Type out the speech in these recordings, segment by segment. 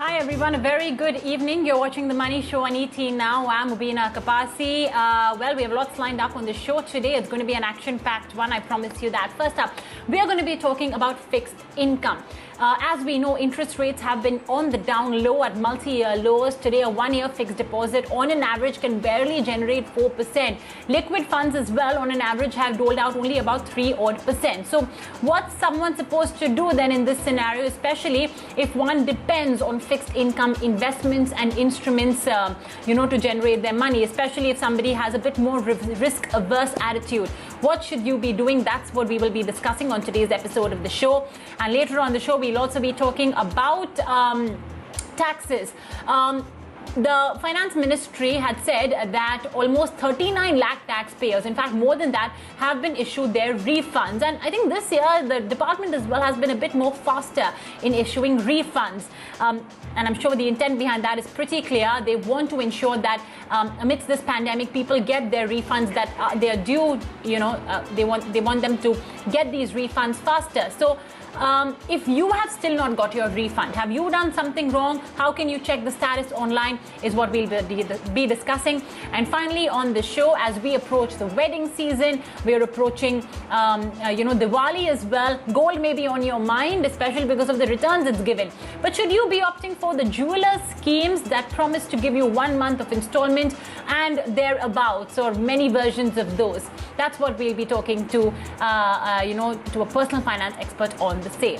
Hi everyone, a very good evening. You're watching The Money Show on ET now. I'm Mubina Kapasi. Well, we have lots lined up on the show today. It's going to be an action-packed one, I promise you that. First up, we are going to be talking about fixed income. As we know, interest rates have been on the down low at multi-year lows. Today, a one-year fixed deposit on an average can barely generate 4%. Liquid funds as well on an average have doled out only about 3% odd. So what's someone supposed to do then in this scenario, especially if one depends on fixed income investments and instruments, to generate their money, especially if somebody has a bit more risk-averse attitude? What should you be doing? That's what we will be discussing on today's episode of the show. And later on the show, we'll also be talking about taxes. The finance ministry had said that almost 39 lakh taxpayers, in fact more than that, have been issued their refunds. And I think this year the department as well has been a bit more faster in issuing refunds. And I'm sure the intent behind that is pretty clear. They want to ensure that amidst this pandemic, people get their refunds that they are due. They want them to get these refunds faster. So if you have still not got your refund, have you done something wrong? How can you check the status online is what we'll be discussing. And finally on the show, as we approach the wedding season, we're approaching Diwali as well. Gold may be on your mind, especially because of the returns it's given. But should you be opting for the jeweler schemes that promise to give you 1 month of installment and thereabouts, or many versions of those? That's what we'll be talking to a personal finance expert on the same.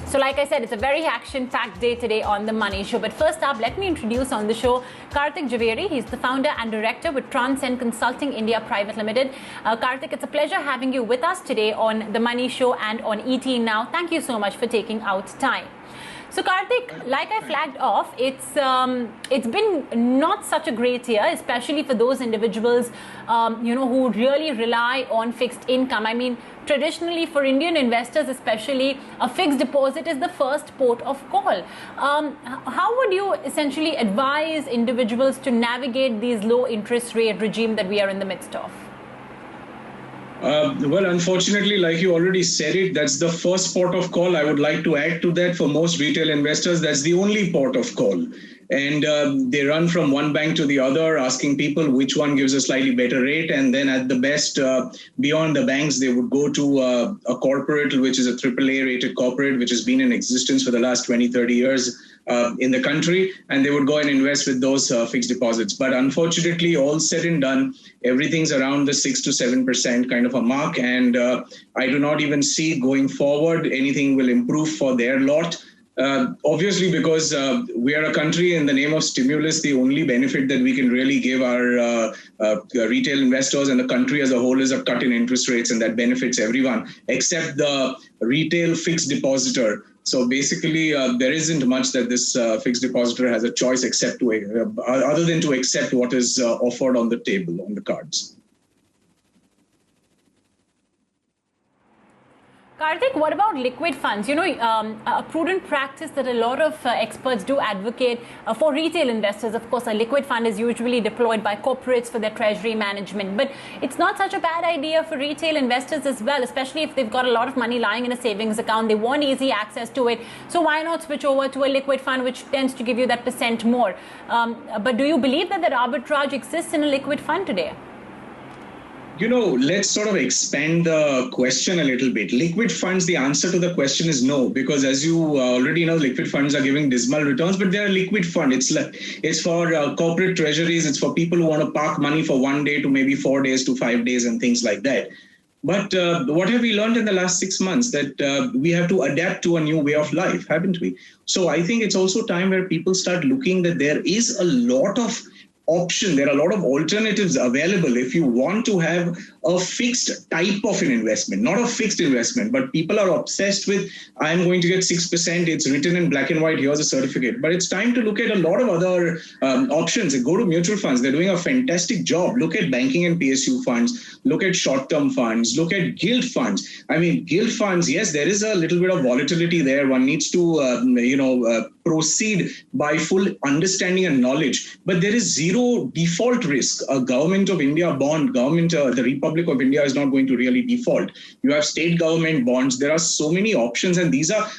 So like I said, it's a very action-packed day today on The Money Show. But first up, let me introduce on the show Kartik Jhaveri. He's the founder and director with Transcend Consulting India Private Limited. Kartik, it's a pleasure having you with us today on The Money Show and on ET Now. Thank you so much for taking out time. So Kartik, like I flagged off, it's been not such a great year, especially for those individuals, who really rely on fixed income. I mean, traditionally for Indian investors, especially, a fixed deposit is the first port of call. How would you essentially advise individuals to navigate these low interest rate regime that we are in the midst of? Well, unfortunately, like you already said it, that's the first port of call. I would like to add to that, for most retail investors, that's the only port of call. And they run from one bank to the other, asking people which one gives a slightly better rate. And then at the best, beyond the banks, they would go to a corporate, which is a AAA rated corporate, which has been in existence for the last 20, 30 years in the country. And they would go and invest with those fixed deposits. But unfortunately, all said and done, everything's around the 6 to 7% kind of a mark. And I do not even see going forward anything will improve for their lot. Obviously, because we are a country in the name of stimulus, the only benefit that we can really give our retail investors and the country as a whole is a cut in interest rates, and that benefits everyone except the retail fixed depositor. So basically, there isn't much that this fixed depositor has a choice except to, other than to accept what is offered on the table, on the cards. Kartik, what about liquid funds? A prudent practice that a lot of experts do advocate for retail investors. Of course, a liquid fund is usually deployed by corporates for their treasury management. But it's not such a bad idea for retail investors as well, especially if they've got a lot of money lying in a savings account. They want easy access to it. So why not switch over to a liquid fund, which tends to give you that % more? But do you believe that arbitrage exists in a liquid fund today? Let's sort of expand the question a little bit. Liquid funds, the answer to the question is no, because as you already know, liquid funds are giving dismal returns, but they're a liquid fund. It's for corporate treasuries. It's for people who want to park money for 1 day to maybe 4 days to 5 days and things like that. But what have we learned in the last 6 months? That we have to adapt to a new way of life, haven't we? So I think it's also time where people start looking that there is a lot of option. There are a lot of alternatives available if you want to have a fixed type of an investment, not a fixed investment, but people are obsessed with, I'm going to get 6%. It's written in black and white. Here's a certificate. But it's time to look at a lot of other options. Go to mutual funds. They're doing a fantastic job. Look at banking and PSU funds. Look at short-term funds. Look at gilt funds. I mean, gilt funds, yes, there is a little bit of volatility there. One needs to, proceed by full understanding and knowledge. But there is zero default risk. A government of India bond, the Republic Republic of India is not going to really default. You have state government bonds. There are so many options, and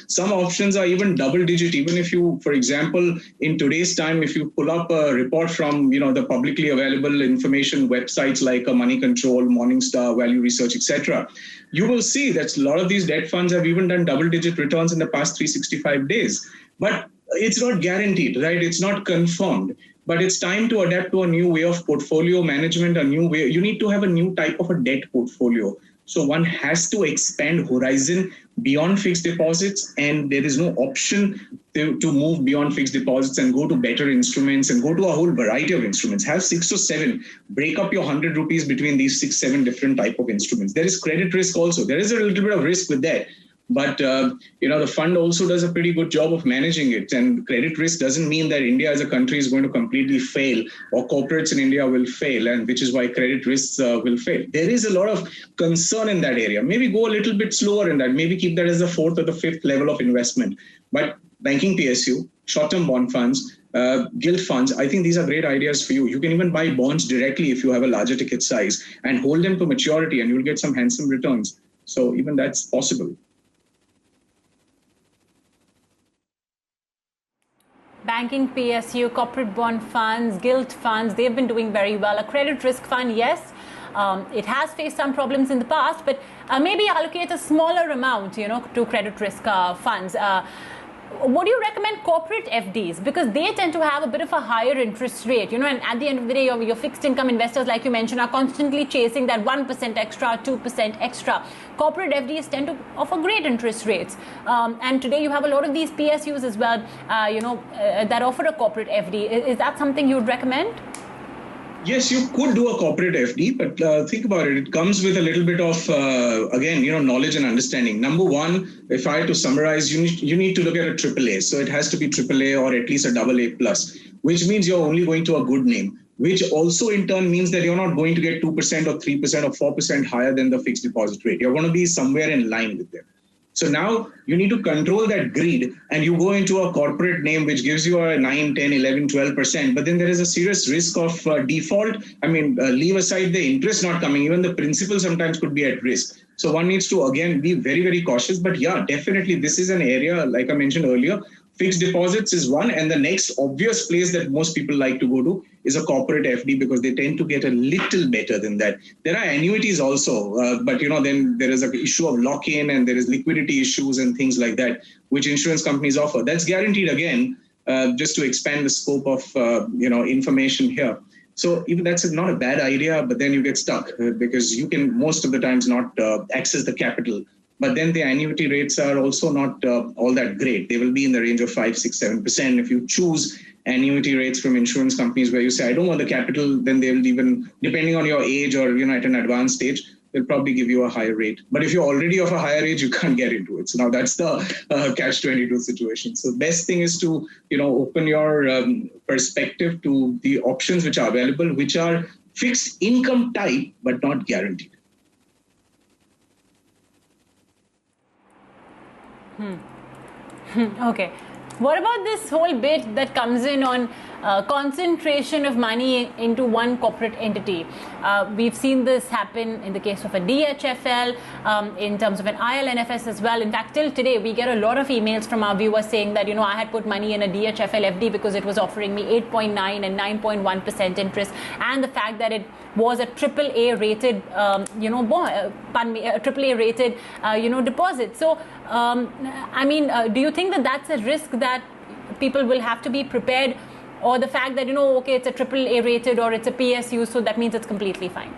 some options are even double digit. Even if you, for example, in today's time, if you pull up a report from the publicly available information websites like Money Control, Morningstar, Value Research, etc., you will see that a lot of these debt funds have even done double digit returns in the past 365 days. But it's not guaranteed, right? It's not confirmed. But it's time to adapt to a new way of portfolio management, a new way. You need to have a new type of a debt portfolio. So one has to expand horizon beyond fixed deposits, and there is no option to move beyond fixed deposits and go to better instruments and go to a whole variety of instruments. Have 6 or 7, break up your 100 rupees between these 6, 7 different type of instruments. There is credit risk also. There is a little bit of risk with that. But, the fund also does a pretty good job of managing it. And credit risk doesn't mean that India as a country is going to completely fail or corporates in India will fail, and which is why credit risks will fail. There is a lot of concern in that area. Maybe go a little bit slower in that. Maybe keep that as the 4th or the 5th level of investment. But banking PSU, short-term bond funds, gilt funds, I think these are great ideas for you. You can even buy bonds directly if you have a larger ticket size and hold them to maturity, and you'll get some handsome returns. So even that's possible. Banking PSU, corporate bond funds, gilt funds, they've been doing very well. A credit risk fund, yes, it has faced some problems in the past, but maybe allocate a smaller amount, to credit risk funds. Would you recommend corporate FDs? Because they tend to have a bit of a higher interest rate, and at the end of the day, your fixed income investors, like you mentioned, are constantly chasing that 1% extra, 2% extra. Corporate FDs tend to offer great interest rates. And today you have a lot of these PSUs as well, that offer a corporate FD. Is that something you would recommend? Yes, you could do a corporate FD, but think about it. It comes with a little bit of, knowledge and understanding. Number one, if I had to summarize, you need to look at a AAA. So it has to be AAA or at least a AA plus, which means you're only going to a good name, which also in turn means that you're not going to get 2% or 3% or 4% higher than the fixed deposit rate. You're going to be somewhere in line with them. So now you need to control that greed, and you go into a corporate name which gives you a 9, 10, 11, 12%. But then there is a serious risk of default. Leave aside the interest not coming. Even the principal sometimes could be at risk. So one needs to, again, be very, very cautious. But yeah, definitely this is an area, like I mentioned earlier, fixed deposits is one. And the next obvious place that most people like to go to is a corporate FD, because they tend to get a little better than that. There are annuities also, but then there is an issue of lock-in, and there is liquidity issues and things like that, which insurance companies offer. That's guaranteed again, just to expand the scope of, information here. So even that's not a bad idea, but then you get stuck because you can most of the times not access the capital. But then the annuity rates are also not all that great. They will be in the range of 5, 6, 7%. If you choose annuity rates from insurance companies where you say, I don't want the capital, then they will even, depending on your age or, at an advanced stage, they'll probably give you a higher rate. But if you're already of a higher age, you can't get into it. So now that's the catch-22 situation. So the best thing is to, open your perspective to the options which are available, which are fixed income type, but not guaranteed. Okay. What about this whole bit that comes in on concentration of money into one corporate entity? We've seen this happen in the case of a DHFL, in terms of an ILNFS as well. In fact, till today, we get a lot of emails from our viewers saying that, I had put money in a DHFL FD because it was offering me 8.9 and 9.1% interest. And the fact that it was a AAA rated, a AAA rated, deposit. So, do you think that that's a risk that people will have to be prepared, or the fact that, it's a AAA rated or it's a PSU, so that means it's completely fine?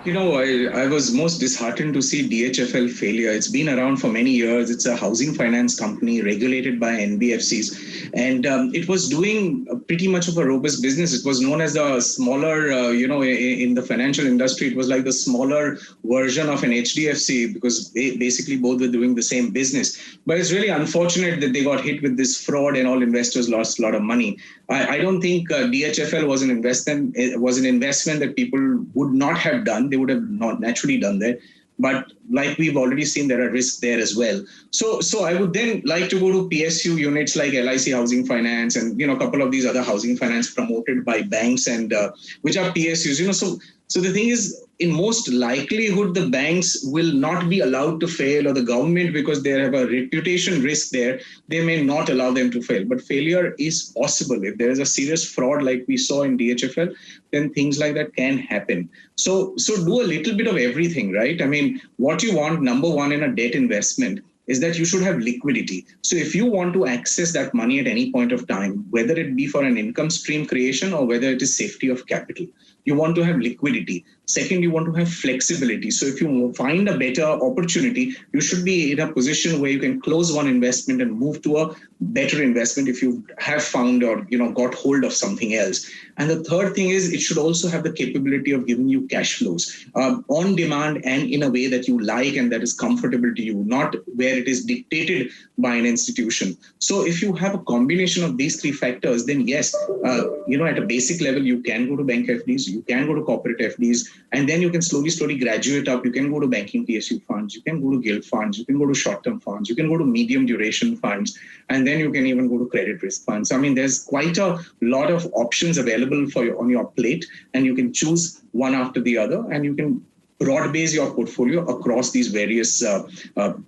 I was most disheartened to see DHFL failure. It's been around for many years. It's a housing finance company regulated by NBFCs. And it was doing pretty much of a robust business. It was known as a smaller, in the financial industry, it was like the smaller version of an HDFC, because they basically both were doing the same business. But it's really unfortunate that they got hit with this fraud and all investors lost a lot of money. I don't think DHFL was an investment. It was an investment that people would not have done. They would have not naturally done that. But like we've already seen, there are risks there as well. So I would then like to go to PSU units like LIC Housing Finance and, a couple of these other housing finance promoted by banks and which are PSUs. So So the thing is, in most likelihood, the banks will not be allowed to fail, or the government, because they have a reputation risk there, they may not allow them to fail. But failure is possible. If there is a serious fraud like we saw in DHFL, then things like that can happen. So do a little bit of everything, right? I mean, what you want, number one, in a debt investment is that you should have liquidity. So if you want to access that money at any point of time, whether it be for an income stream creation or whether it is safety of capital, you want to have liquidity. Second, you want to have flexibility. So if you find a better opportunity, you should be in a position where you can close one investment and move to a better investment if you have found or got hold of something else. And the third thing is, it should also have the capability of giving you cash flows on demand and in a way that you like and that is comfortable to you, not where it is dictated by an institution. So if you have a combination of these three factors, then yes, at a basic level, you can go to bank FDs, you can go to corporate FDs, and then you can slowly graduate up. You can go to banking PSU funds, you can go to gilt funds, you can go to short-term funds, you can go to medium duration funds, and then you can even go to credit risk funds. I mean, there's quite a lot of options available for you on your plate, and you can choose one after the other, and you can broad base your portfolio across these various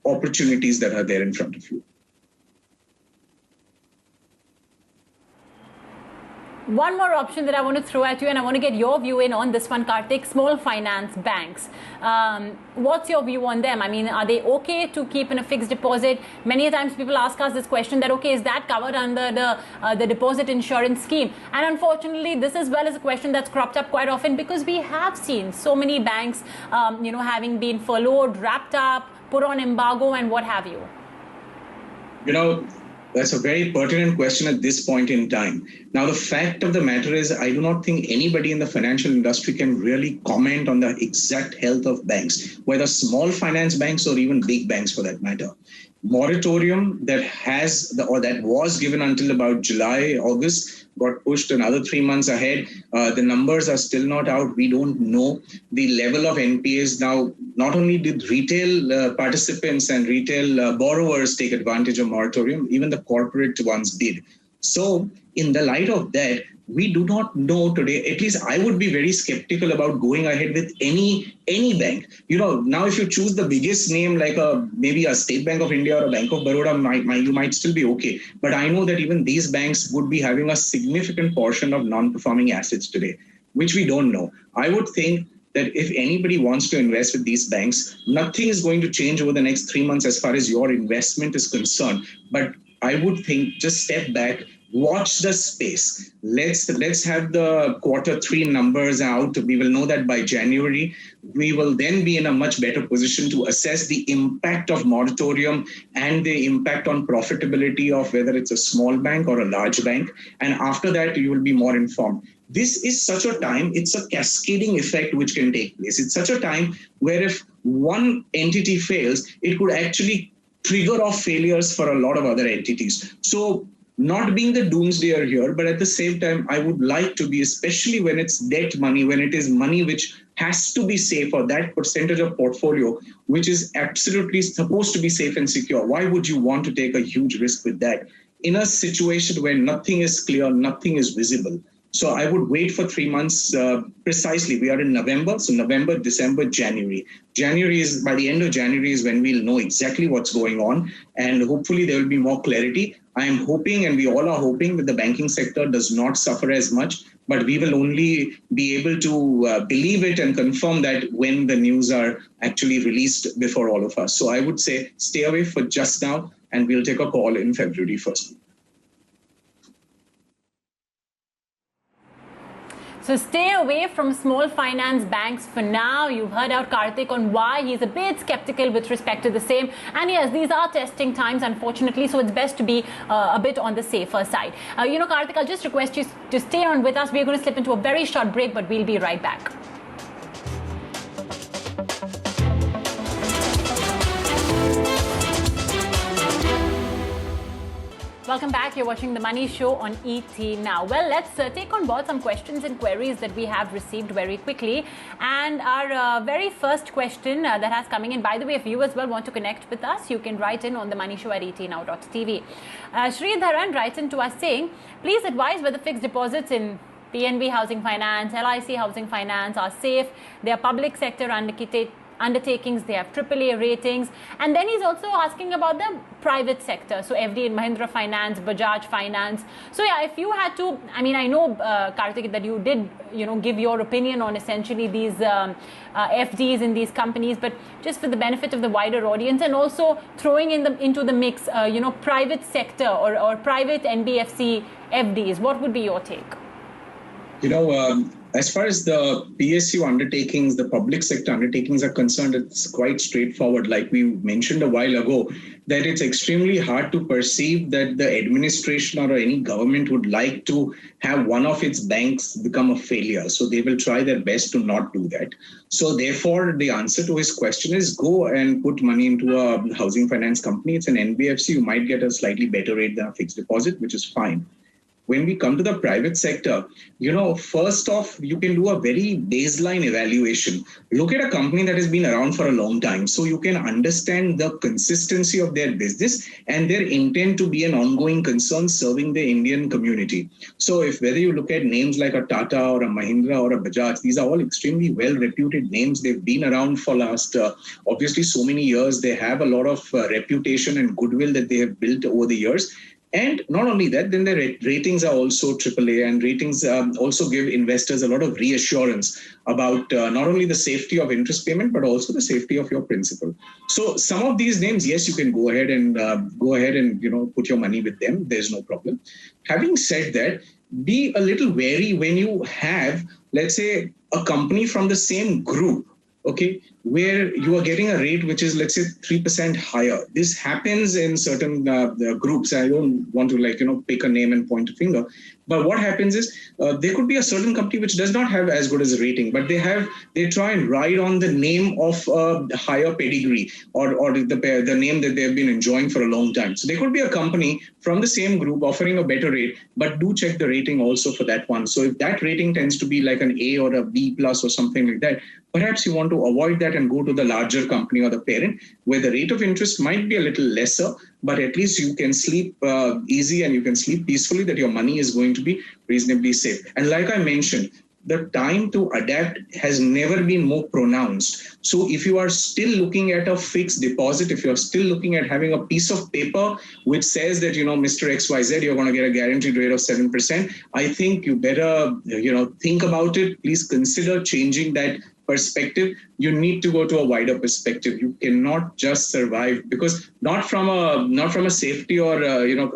opportunities that are there in front of you. One more option that I want to throw at you, and I want to get your view in on this one, Kartik: small finance banks. What's your view on them? I mean, are they okay to keep in a fixed deposit? Many times people ask us this question that, okay, is that covered under the deposit insurance scheme? And unfortunately, this as well is a question that's cropped up quite often, because we have seen so many banks, having been furloughed, wrapped up, put on embargo, and what have you. That's a very pertinent question at this point in time. Now, the fact of the matter is, I do not think anybody in the financial industry can really comment on the exact health of banks, whether small finance banks or even big banks for that matter. Moratorium that was given until about July, August, got pushed another 3 months ahead. The numbers are still not out. We don't know the level of NPAs. Now, not only did retail participants and retail borrowers take advantage of moratorium, even the corporate ones did. So in the light of that, we do not know today. At least I would be very skeptical about going ahead with any bank. Now if you choose the biggest name, like maybe a State Bank of India or a Bank of Baroda, you might still be okay. But I know that even these banks would be having a significant portion of non-performing assets today, which we don't know. I would think that if anybody wants to invest with these banks, nothing is going to change over the next 3 months as far as your investment is concerned. But I would think, just step back, watch the space. Let's have the Q3 numbers out. We will know that by January. We will then be in a much better position to assess the impact of moratorium and the impact on profitability of whether it's a small bank or a large bank. And after that, you will be more informed. This is such a time, it's a cascading effect which can take place. It's such a time where if one entity fails, it could actually trigger off failures for a lot of other entities. So not being the doomsdayer here, but at the same time, I would like to be, especially when it's debt money, when it is money which has to be safe, or that percentage of portfolio which is absolutely supposed to be safe and secure. Why would you want to take a huge risk with that in a situation where nothing is clear, nothing is visible? So I would wait for 3 months precisely. We are in November, so November, December, January. By the end of January is when we'll know exactly what's going on, and hopefully there will be more clarity. I am hoping, and we all are hoping, that the banking sector does not suffer as much, but we will only be able to believe it and confirm that when the news are actually released before all of us. So I would say stay away for just now, and we'll take a call in February 1st. So stay away from small finance banks for now. You've heard out Kartik on why he's a bit skeptical with respect to the same. And yes, these are testing times, unfortunately, so it's best to be a bit on the safer side. Kartik, I'll just request you to stay on with us. We're going to slip into a very short break, but we'll be right back. Welcome back. You're watching The Money Show on ET Now. Well, let's take on board some questions and queries that we have received very quickly. And our very first question that has coming in, by the way, if you as well want to connect with us, you can write in on The Money Show at etnow.tv. Sridharan writes in to us saying, please advise whether fixed deposits in PNB Housing Finance, LIC Housing Finance are safe. They are public sector undertakings, they have AAA ratings. And then he's also asking about the private sector. So FD in Mahindra Finance, Bajaj Finance. So yeah, if you had to, I mean, I know, Kartik, that you did, give your opinion on essentially these FDs in these companies, but just for the benefit of the wider audience and also throwing into the mix, private sector or private NBFC FDs, what would be your take? As far as the PSU undertakings, the public sector undertakings are concerned, it's quite straightforward. Like we mentioned a while ago, that it's extremely hard to perceive that the administration or any government would like to have one of its banks become a failure. So they will try their best to not do that. So therefore, the answer to his question is go and put money into a housing finance company. It's an NBFC. You might get a slightly better rate than a fixed deposit, which is fine. When we come to the private sector, first off, you can do a very baseline evaluation. Look at a company that has been around for a long time, so you can understand the consistency of their business and their intent to be an ongoing concern serving the Indian community. So if whether you look at names like a Tata or a Mahindra or a Bajaj, these are all extremely well-reputed names. They've been around for last, obviously, so many years. They have a lot of reputation and goodwill that they have built over the years. And not only that, then their ratings are also AAA, and ratings also give investors a lot of reassurance about not only the safety of interest payment, but also the safety of your principal. So some of these names, yes, you can go ahead and put your money with them. There's no problem. Having said that, be a little wary when you have, let's say, a company from the same group, okay, where you are getting a rate which is, let's say, 3% higher. This happens in certain groups. I don't want to pick a name and point a finger. But what happens is there could be a certain company which does not have as good as a rating, but they try and ride on the name of a higher pedigree or the name that they've been enjoying for a long time. So there could be a company from the same group offering a better rate, but do check the rating also for that one. So if that rating tends to be like an A or a B plus or something like that, perhaps you want to avoid that and go to the larger company or the parent where the rate of interest might be a little lesser, but at least you can sleep easy and you can sleep peacefully that your money is going to be reasonably safe. And like I mentioned, the time to adapt has never been more pronounced. So if you are still looking at a fixed deposit, if you're still looking at having a piece of paper which says that, Mr. XYZ, you're going to get a guaranteed rate of 7%, I think you better, think about it. Please consider changing that perspective. You need to go to a wider perspective. You cannot just survive, because not from a safety or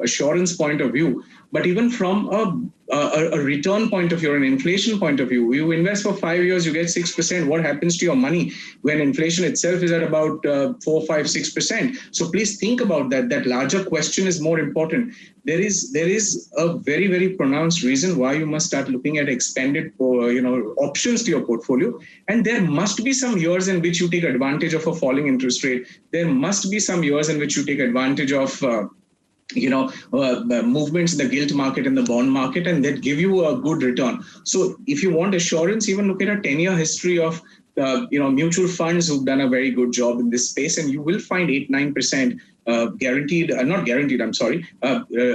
assurance point of view, but even from a return point of view or an inflation point of view. You invest for 5 years, you get 6%. What happens to your money when inflation itself is at about 4, 5, 6%? So please think about that. That larger question is more important. There is a very, very pronounced reason why you must start looking at expanded options to your portfolio. And there must be some years in which you take advantage of a falling interest rate. There must be some years in which you take advantage of movements in the gilt market and the bond market, and that give you a good return. So if you want assurance, even look at a 10-year history of mutual funds who've done a very good job in this space, and you will find 8-9%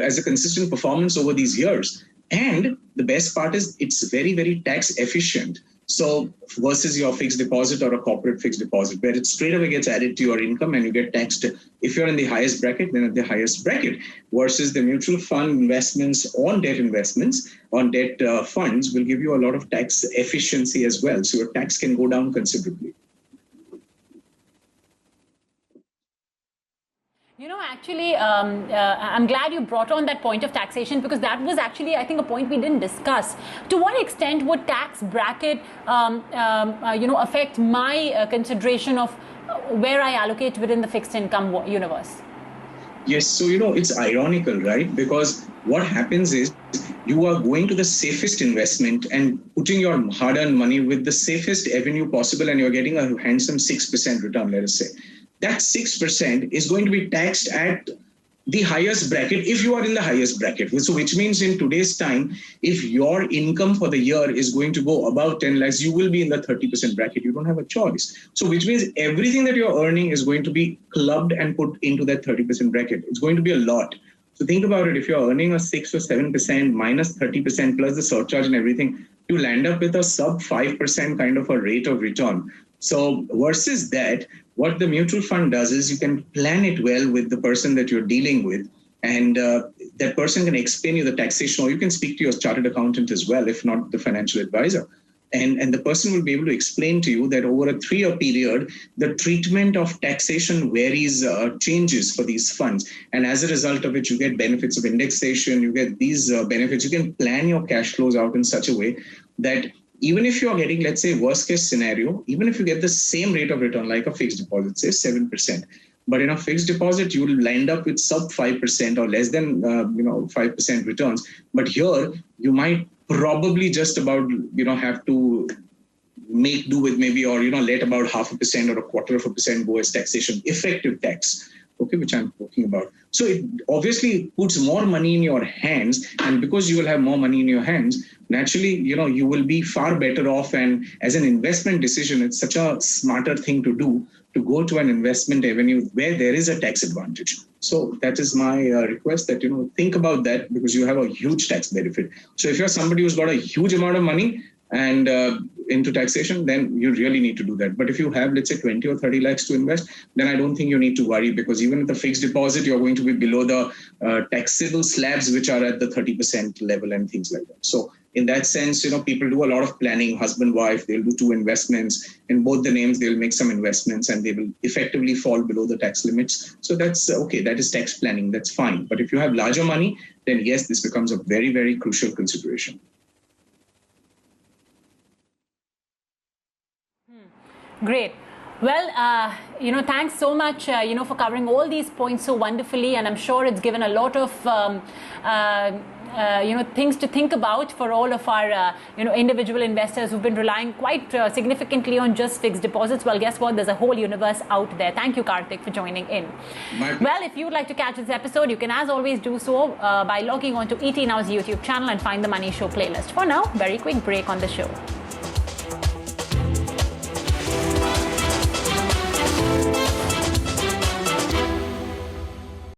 as a consistent performance over these years. And the best part is it's very, very tax efficient. So versus your fixed deposit or a corporate fixed deposit, where it straight away gets added to your income and you get taxed. If you're in the highest bracket, then at the highest bracket, versus the mutual fund investments, on debt funds will give you a lot of tax efficiency as well. So your tax can go down considerably. Actually, I'm glad you brought on that point of taxation, because that was actually, I think, a point we didn't discuss. To what extent would tax bracket, affect my consideration of where I allocate within the fixed income universe? Yes, so it's ironical, right? Because what happens is you are going to the safest investment and putting your hard-earned money with the safest avenue possible, and you're getting a handsome 6% return, let us say. That 6% is going to be taxed at the highest bracket if you are in the highest bracket. So which means in today's time, if your income for the year is going to go above 10 lakhs, you will be in the 30% bracket. You don't have a choice. So which means everything that you're earning is going to be clubbed and put into that 30% bracket. It's going to be a lot. So think about it. If you're earning a 6 or 7% minus 30% plus the surcharge and everything, you land up with a sub 5% kind of a rate of return. So versus that, what the mutual fund does is you can plan it well with the person that you're dealing with. And that person can explain you the taxation, or you can speak to your chartered accountant as well, if not the financial advisor. And the person will be able to explain to you that over a 3-year period, the treatment of taxation varies, changes for these funds. And as a result of it, you get benefits of indexation, you get these benefits. You can plan your cash flows out in such a way that even if you're getting, let's say, worst case scenario, even if you get the same rate of return like a fixed deposit, say 7%, but in a fixed deposit, you will end up with sub 5% or less than 5% returns. But here, you might probably just about have to make do with maybe, or let about 0.5% or 0.25% go as taxation, effective tax, okay, which I'm talking about. So it obviously puts more money in your hands, and because you will have more money in your hands, naturally, you will be far better off. And as an investment decision, it's such a smarter thing to do, to go to an investment avenue where there is a tax advantage. So that is my request, that, think about that, because you have a huge tax benefit. So if you're somebody who's got a huge amount of money and into taxation, then you really need to do that. But if you have, let's say, 20 or 30 lakhs to invest, then I don't think you need to worry, because even with the fixed deposit, you're going to be below the taxable slabs, which are at the 30% level and things like that. So in that sense, people do a lot of planning, husband, wife, they'll do 2 investments in both the names, they'll make some investments and they will effectively fall below the tax limits. So that's okay. That is tax planning. That's fine. But if you have larger money, then yes, this becomes a very, very crucial consideration. Great. Well, thanks so much, for covering all these points so wonderfully. And I'm sure it's given a lot of, things to think about for all of our, individual investors who've been relying quite significantly on just fixed deposits. Well, guess what? There's a whole universe out there. Thank you, Kartik, for joining in. Well, if you'd like to catch this episode, you can, as always, do so by logging on to ET Now's YouTube channel and find the Money Show playlist. For now, very quick break on the show.